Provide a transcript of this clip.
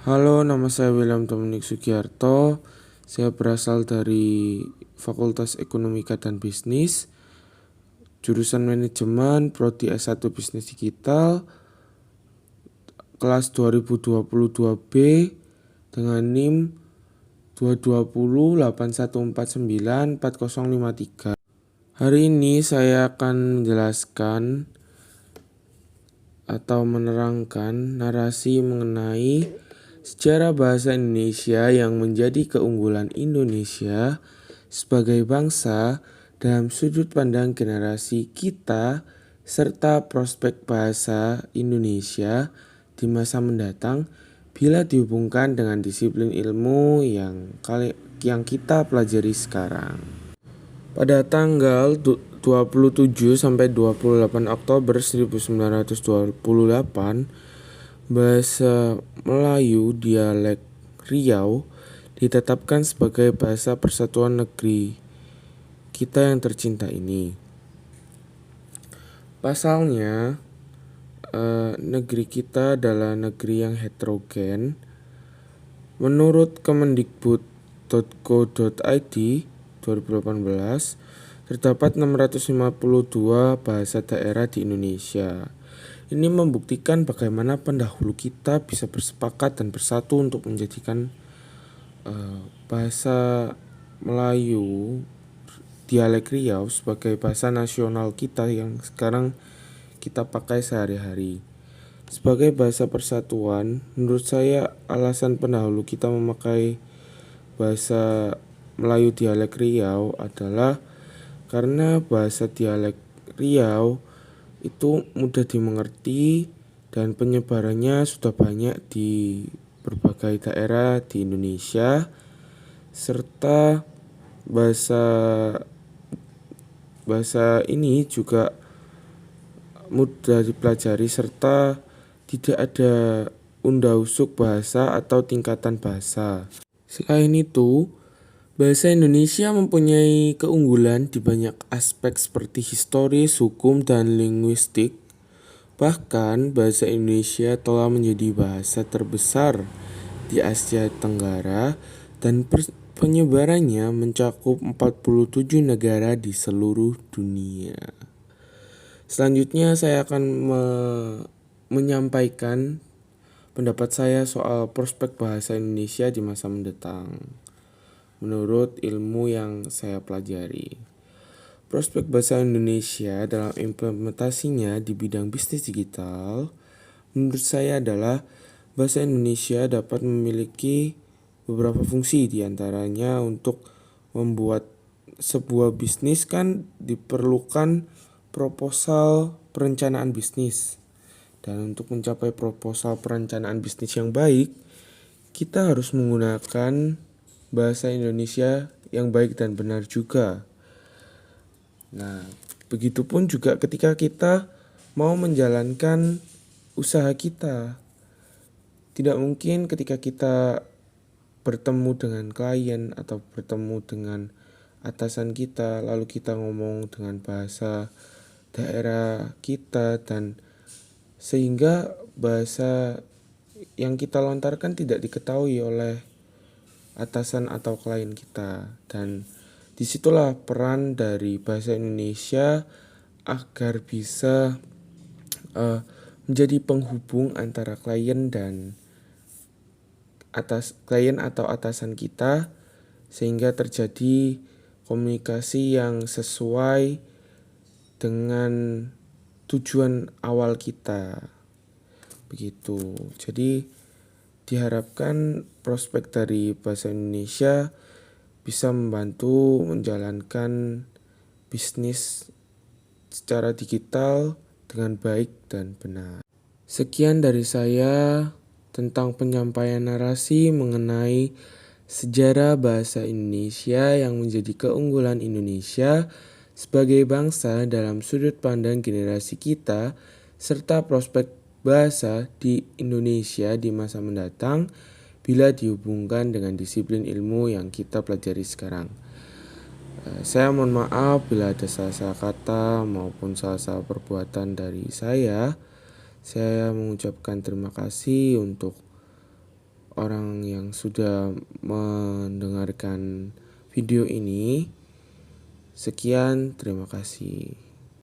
Halo, nama saya William Dominik Sugiarto. Saya berasal dari Fakultas Ekonomika dan Bisnis, jurusan Manajemen, Prodi S1 Bisnis Digital, kelas 2022B dengan NIM 22081494053. Hari ini saya akan menjelaskan atau menerangkan narasi mengenai sejarah bahasa Indonesia yang menjadi keunggulan Indonesia sebagai bangsa dalam sudut pandang generasi kita serta prospek bahasa Indonesia di masa mendatang bila dihubungkan dengan disiplin ilmu yang kita pelajari sekarang. Pada tanggal 27 sampai 28 Oktober 1928, bahasa Melayu dialek Riau ditetapkan sebagai bahasa persatuan negeri kita yang tercinta ini. Pasalnya, negeri kita adalah negeri yang heterogen. Menurut Kemendikbud.go.id 2018, terdapat 652 bahasa daerah di Indonesia. Ini membuktikan bagaimana pendahulu kita bisa bersepakat dan bersatu untuk menjadikan bahasa Melayu dialek Riau sebagai bahasa nasional kita yang sekarang kita pakai sehari-hari. Sebagai bahasa persatuan, menurut saya alasan pendahulu kita memakai bahasa Melayu dialek Riau adalah karena bahasa dialek Riau itu mudah dimengerti dan penyebarannya sudah banyak di berbagai daerah di Indonesia, serta bahasa ini juga mudah dipelajari serta tidak ada unda-usuk bahasa atau tingkatan bahasa. Selain itu, bahasa Indonesia mempunyai keunggulan di banyak aspek seperti historis, hukum, dan linguistik. Bahkan, bahasa Indonesia telah menjadi bahasa terbesar di Asia Tenggara dan penyebarannya mencakup 47 negara di seluruh dunia. Selanjutnya saya akan menyampaikan pendapat saya soal prospek bahasa Indonesia di masa mendatang menurut ilmu yang saya pelajari. Prospek bahasa Indonesia dalam implementasinya di bidang bisnis digital menurut saya adalah bahasa Indonesia dapat memiliki beberapa fungsi, diantaranya untuk membuat sebuah bisnis kan diperlukan proposal perencanaan bisnis. Dan untuk mencapai proposal perencanaan bisnis yang baik, kita harus menggunakan bahasa Indonesia yang baik dan benar juga. Nah, begitupun juga ketika kita mau menjalankan usaha kita. Tidak mungkin ketika kita bertemu dengan klien atau bertemu dengan atasan kita, lalu kita ngomong dengan bahasa daerah kita dan sehingga bahasa yang kita lontarkan tidak diketahui oleh atasan atau klien kita. Dan disitulah peran dari bahasa Indonesia agar bisa menjadi penghubung antara klien dan klien atau atasan kita, sehingga terjadi komunikasi yang sesuai dengan tujuan awal kita. Begitu. Jadi diharapkan prospek dari bahasa Indonesia bisa membantu menjalankan bisnis secara digital dengan baik dan benar. Sekian dari saya tentang penyampaian narasi mengenai sejarah bahasa Indonesia yang menjadi keunggulan Indonesia sebagai bangsa dalam sudut pandang generasi kita serta prospek bahasa di Indonesia di masa mendatang bila dihubungkan dengan disiplin ilmu yang kita pelajari sekarang. Saya mohon maaf bila ada salah-salah kata maupun salah-salah perbuatan dari saya. Saya mengucapkan terima kasih untuk orang yang sudah mendengarkan video ini. Sekian, terima kasih.